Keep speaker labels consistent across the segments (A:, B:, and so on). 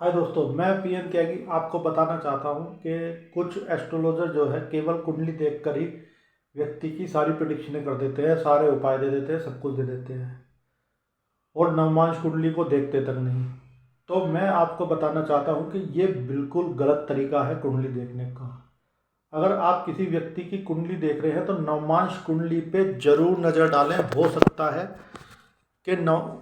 A: हाय दोस्तों, मैं पीएन त्यागी आपको बताना चाहता हूँ कि कुछ एस्ट्रोलॉजर जो है केवल कुंडली देखकर ही व्यक्ति की सारी प्रेडिक्शनें कर देते हैं, सारे उपाय दे देते हैं, सब कुछ दे देते हैं और नवमांश कुंडली को देखते तक नहीं। तो मैं आपको बताना चाहता हूँ कि ये बिल्कुल गलत तरीका है कुंडली देखने का। अगर आप किसी व्यक्ति की कुंडली देख रहे हैं तो नवमांश कुंडली पे जरूर नज़र डालें। हो सकता है कि नव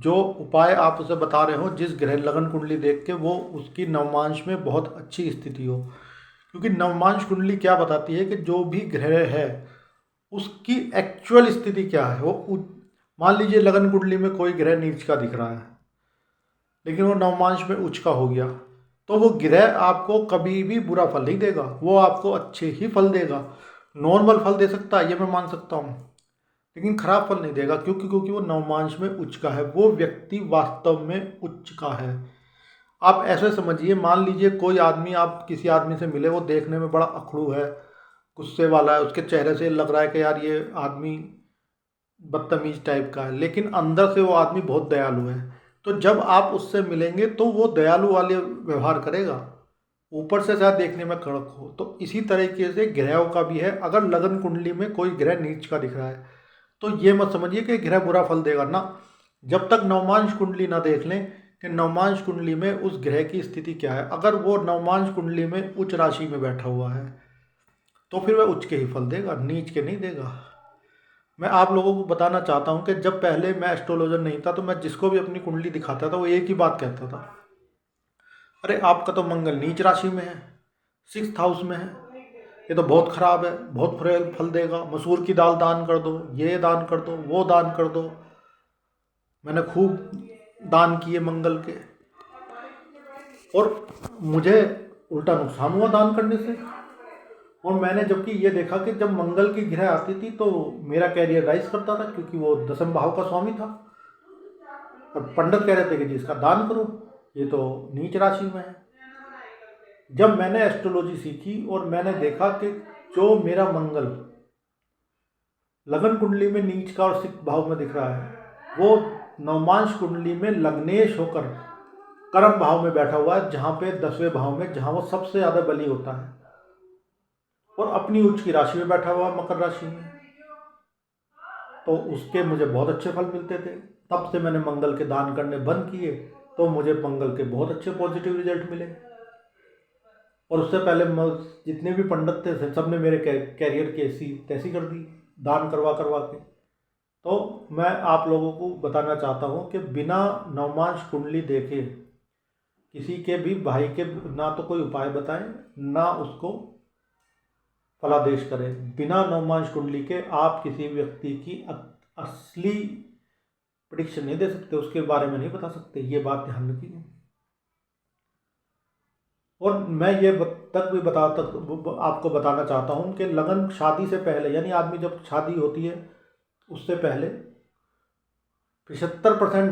A: जो उपाय आप उसे बता रहे हो, जिस ग्रह लगन कुंडली देख के, वो उसकी नवमांश में बहुत अच्छी स्थिति हो। क्योंकि नवमांश कुंडली क्या बताती है कि जो भी ग्रह है उसकी एक्चुअल स्थिति क्या है। मान लीजिए लगन कुंडली में कोई ग्रह नीच का दिख रहा है, लेकिन वो नवमांश में उच्च का हो गया, तो वो ग्रह आपको कभी भी बुरा फल नहीं देगा, वो आपको अच्छे ही फल देगा। नॉर्मल फल दे सकता है, ये मैं मान सकता हूँ, लेकिन खराब फल नहीं देगा। क्योंकि वो नवमांश में उच्च का है, वो व्यक्ति वास्तव में उच्च का है। आप ऐसे समझिए, मान लीजिए कोई आदमी, आप किसी आदमी से मिले, वो देखने में बड़ा अखड़ू है, गुस्से वाला है, उसके चेहरे से लग रहा है कि यार ये आदमी बदतमीज टाइप का है, लेकिन अंदर से वो आदमी बहुत दयालु है। तो जब आप उससे मिलेंगे तो वो दयालु वाले व्यवहार करेगा, ऊपर से शायद देखने में कड़क हो। तो इसी तरीके से ग्रहों का भी है। अगर लगन कुंडली में कोई ग्रह नीच का दिख रहा है तो ये मत समझिए कि ग्रह बुरा फल देगा ना। जब तक नवमांश कुंडली ना देख लें कि नवमांश कुंडली में उस ग्रह की स्थिति क्या है। अगर वो नवमांश कुंडली में उच्च राशि में बैठा हुआ है तो फिर वह उच्च के ही फल देगा, नीच के नहीं देगा। मैं आप लोगों को बताना चाहता हूँ कि जब पहले मैं एस्ट्रोलॉजर नहीं था तो मैं जिसको भी अपनी कुंडली दिखाता था वो एक ही बात कहता था, अरे आपका तो मंगल नीच राशि में है, 6th हाउस में है, ये तो बहुत खराब है, बहुत फल फल देगा, मसूर की दाल दान कर दो, ये दान कर दो, वो दान कर दो। मैंने खूब दान किए मंगल के, और मुझे उल्टा नुकसान हुआ दान करने से। और मैंने जबकि ये देखा कि जब मंगल की ग्रह आती थी तो मेरा कैरियर राइज करता था, क्योंकि वो 10वें भाव का स्वामी था। और पंडित कह रहे थे कि जी इसका दान करो, ये तो नीच राशि में है। जब मैंने एस्ट्रोलॉजी सीखी और मैंने देखा कि जो मेरा मंगल लगन कुंडली में नीच का और 6th भाव में दिख रहा है, वो नवमांश कुंडली में लग्नेश होकर कर्म भाव में बैठा हुआ है, जहाँ पे 10वें भाव में, जहाँ वो सबसे ज़्यादा बली होता है, और अपनी उच्च की राशि में बैठा हुआ है, मकर राशि में। तो उसके मुझे बहुत अच्छे फल मिलते थे। तब से मैंने मंगल के दान करने बंद किए, तो मुझे मंगल के बहुत अच्छे पॉजिटिव रिजल्ट मिले। और उससे पहले जितने भी पंडित थे सब ने मेरे कैरियर की ऐसी तैसी कर दी, दान करवा करवा के। तो मैं आप लोगों को बताना चाहता हूँ कि बिना नवमांश कुंडली देखे किसी के भी भाई के ना तो कोई उपाय बताएं, ना उसको फलादेश करें। बिना नवमांश कुंडली के आप किसी व्यक्ति की असली प्रिडिक्शन नहीं दे सकते, उसके बारे में नहीं बता सकते, ये बात ध्यान रखिए। और मैं ये तक भी आपको बताना चाहता हूँ कि लगन शादी से पहले, यानी आदमी जब शादी होती है उससे पहले 75%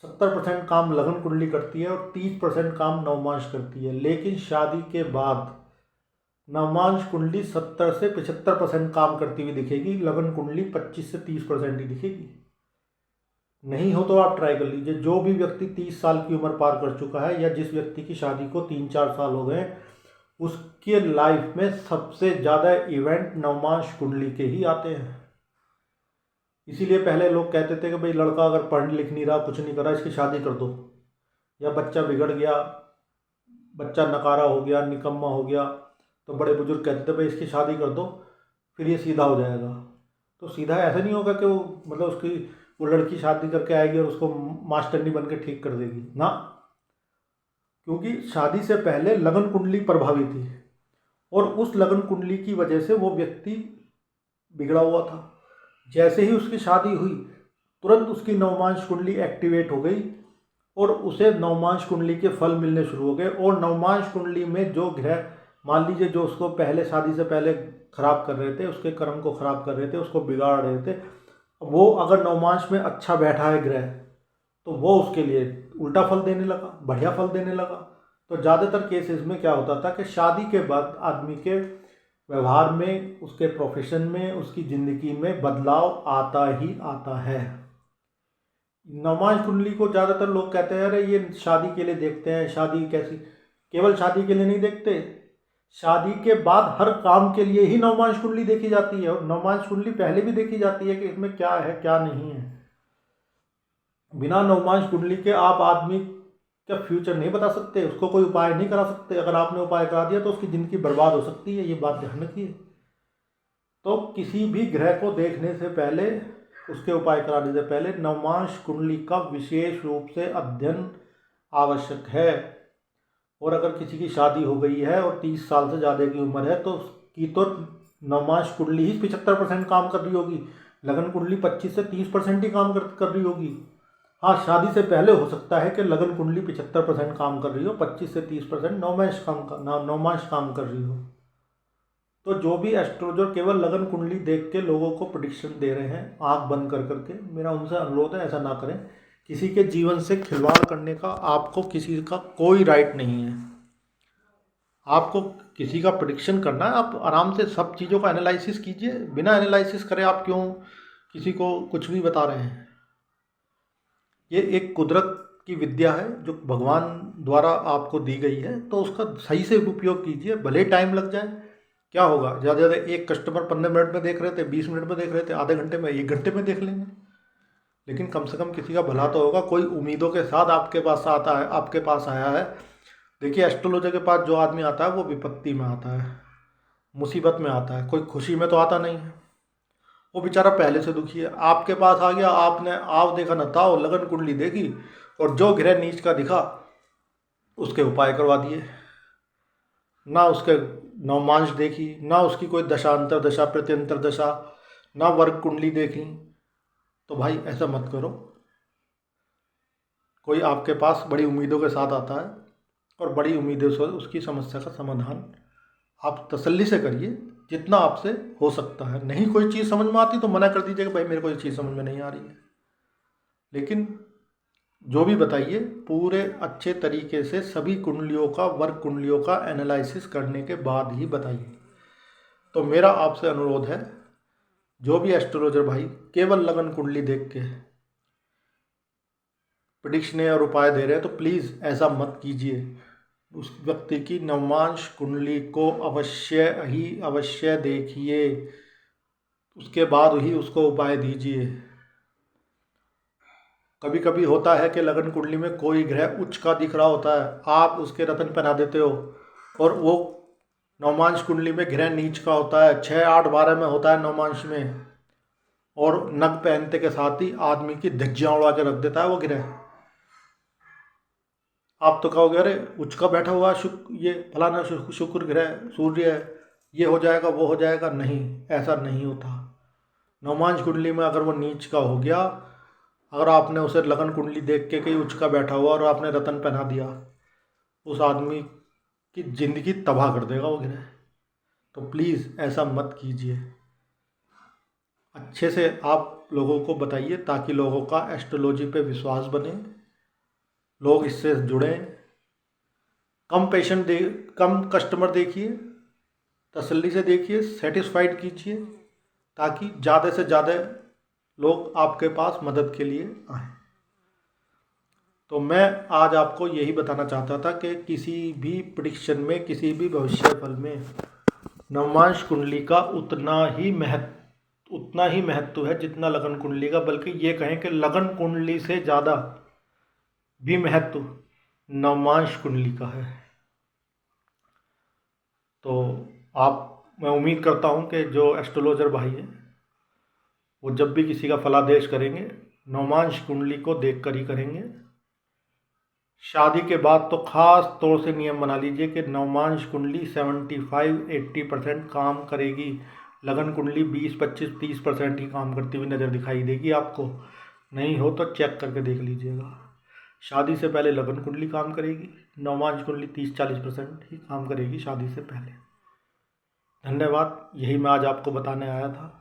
A: 70% काम लगन कुंडली करती है और 30% काम नवमांश करती है। लेकिन शादी के बाद नवमांश कुंडली 70 से 75% काम करती हुई दिखेगी, लगन कुंडली 25 से 30% ही दिखेगी। नहीं हो तो आप ट्राई कर लीजिए। जो भी व्यक्ति 30 साल की उम्र पार कर चुका है, या जिस व्यक्ति की शादी को 3-4 साल हो गए, उसके लाइफ में सबसे ज़्यादा इवेंट नवमांश कुंडली के ही आते हैं। इसीलिए पहले लोग कहते थे कि भाई लड़का अगर पढ़ लिख नहीं रहा, कुछ नहीं कर रहा, इसकी शादी कर दो। या बच्चा बिगड़ गया, बच्चा नकारा हो गया, निकम्मा हो गया, तो बड़े बुजुर्ग कहते थे भाई इसकी शादी कर दो, फिर ये सीधा हो जाएगा। तो सीधा ऐसा नहीं होगा कि वो मतलब वो लड़की शादी करके आएगी और उसको मास्टरनी बन के ठीक कर देगी ना। क्योंकि शादी से पहले लगन कुंडली प्रभावित थी, और उस लगन कुंडली की वजह से वो व्यक्ति बिगड़ा हुआ था। जैसे ही उसकी शादी हुई, तुरंत उसकी नवमांश कुंडली एक्टिवेट हो गई और उसे नवमांश कुंडली के फल मिलने शुरू हो गए। और नवमांश कुंडली में जो ग्रह, मान लीजिए जो उसको पहले शादी से पहले खराब कर रहे थे, उसके कर्म को खराब कर रहे थे, उसको बिगाड़ रहे थे, वो अगर नवमांश में अच्छा बैठा है ग्रह, तो वो उसके लिए उल्टा फल देने लगा, बढ़िया फल देने लगा। तो ज़्यादातर केसेस में क्या होता था कि शादी के बाद आदमी के व्यवहार में, उसके प्रोफेशन में, उसकी ज़िंदगी में बदलाव आता ही आता है। नवमांश कुंडली को ज़्यादातर लोग कहते हैं अरे ये शादी के लिए देखते हैं, शादी कैसी, केवल शादी के लिए नहीं देखते, शादी के बाद हर काम के लिए ही नवमांश कुंडली देखी जाती है। और नवमांश कुंडली पहले भी देखी जाती है कि इसमें क्या है क्या नहीं है। बिना नवमांश कुंडली के आप आदमी का फ्यूचर नहीं बता सकते, उसको कोई उपाय नहीं करा सकते। अगर आपने उपाय करा दिया तो उसकी ज़िंदगी बर्बाद हो सकती है, ये बात ध्यान रखिए। तो किसी भी ग्रह को देखने से पहले, उसके उपाय कराने से पहले नवमांश कुंडली का विशेष रूप से अध्ययन आवश्यक है। और अगर किसी की शादी हो गई है और 30 साल से ज़्यादा की उम्र है तो उसकी तो नवमांश कुंडली ही 75% काम कर रही होगी, लगन कुंडली 25 से 30% ही काम कर रही होगी। हाँ, शादी से पहले हो सकता है कि लगन कुंडली 75% काम कर रही हो, 25 से 30% नवमांश काम कर रही हो। तो जो भी एस्ट्रोलॉजर केवल लगन कुंडली देख के लोगों को प्रेडिक्शन दे रहे हैं आंख बंद कर करके, मेरा उनसे अनुरोध है ऐसा ना करें। किसी के जीवन से खिलवाड़ करने का आपको किसी का कोई राइट नहीं है। आपको किसी का प्रेडिक्शन करना है, आप आराम से सब चीज़ों का एनालिसिस कीजिए। बिना एनालिसिस करे आप क्यों किसी को कुछ भी बता रहे हैं। ये एक कुदरत की विद्या है जो भगवान द्वारा आपको दी गई है, तो उसका सही से उपयोग कीजिए। भले टाइम लग जाए, क्या होगा, ज़्यादा ज़्यादा एक कस्टमर 15 मिनट में देख रहे थे, 20 मिनट में देख रहे थे, आधे घंटे में, 1 घंटे में देख लेंगे, लेकिन कम से कम किसी का भला तो होगा। कोई उम्मीदों के साथ आपके पास आया है। देखिए, एस्ट्रोलॉजर के पास जो आदमी आता है वो विपत्ति में आता है, मुसीबत में आता है, कोई खुशी में तो आता नहीं है। वो बेचारा पहले से दुखी है, आपके पास आ गया, आपने आप देखा न था, लगन कुंडली देखी और जो ग्रह नीच का दिखा उसके उपाय करवा दिए, ना उसके नवमांश देखी, ना उसकी कोई दशांतर दशा, प्रत्यंतर दशा, ना वर्ग कुंडली देखी। तो भाई ऐसा मत करो। कोई आपके पास बड़ी उम्मीदों के साथ आता है और बड़ी उम्मीदों से उसकी समस्या का समाधान आप तसल्ली से करिए जितना आपसे हो सकता है। नहीं कोई चीज़ समझ में आती तो मना कर दीजिए कि भाई मेरे को ये चीज़ समझ में नहीं आ रही है, लेकिन जो भी बताइए पूरे अच्छे तरीके से सभी कुंडलियों का, वर्ग कुंडलियों का एनालिसिस करने के बाद ही बताइए। तो मेरा आपसे अनुरोध है, जो भी एस्ट्रोलॉजर भाई केवल लगन कुंडली देख के प्रेडिक्शनें और उपाय दे रहे हैं तो प्लीज़ ऐसा मत कीजिए। उस व्यक्ति की नवमांश कुंडली को अवश्य देखिए, उसके बाद ही उसको उपाय दीजिए। कभी कभी होता है कि लगन कुंडली में कोई ग्रह उच्च का दिख रहा होता है, आप उसके रतन पहना देते हो, और वो नवमांश कुंडली में ग्रह नीच का होता है, 6, 8, 12 में होता है नवमांश में, और नग पहनते के साथ ही आदमी की धज्जियाँ उड़ा के रख देता है वो ग्रह। आप तो कहोगे अरे उच्च का बैठा हुआ शुक्र, ये फलाना शुक्र ग्रह, सूर्य है, ये हो जाएगा वो हो जाएगा। नहीं, ऐसा नहीं होता। नवमांश कुंडली में अगर वो नीच का हो गया, अगर आपने उसे लगन कुंडली देख के कहीं उच्च का बैठा हुआ और आपने रतन पहना दिया, उस आदमी की ज़िंदगी तबाह कर देगा वो ग्रह। तो प्लीज़ ऐसा मत कीजिए। अच्छे से आप लोगों को बताइए ताकि लोगों का एस्ट्रोलॉजी पे विश्वास बने, लोग इससे जुड़ें। कम कस्टमर देखिए, तसल्ली से देखिए, सेटिस्फाइड कीजिए, ताकि ज़्यादा से ज़्यादा लोग आपके पास मदद के लिए आएँ। तो मैं आज आपको यही बताना चाहता था कि किसी भी प्रेडिक्शन में, किसी भी भविष्य फल में नवमांश कुंडली का उतना ही महत्व है जितना लगन कुंडली का, बल्कि ये कहें कि लगन कुंडली से ज़्यादा भी महत्व नवमांश कुंडली का है। तो मैं उम्मीद करता हूँ कि जो एस्ट्रोलॉजर भाई हैं वो जब भी किसी का फलादेश करेंगे नवमांश कुंडली को देख कर ही करेंगे। शादी के बाद तो ख़ास तौर से नियम बना लीजिए कि नवमांश कुंडली 75-80% काम करेगी, लगन कुंडली 20-25-30% ही काम करती हुई नज़र दिखाई देगी आपको। नहीं हो तो चेक करके देख लीजिएगा। शादी से पहले लगन कुंडली काम करेगी, नवमांश कुंडली 30-40% ही काम करेगी शादी से पहले। धन्यवाद, यही मैं आज आपको बताने आया था।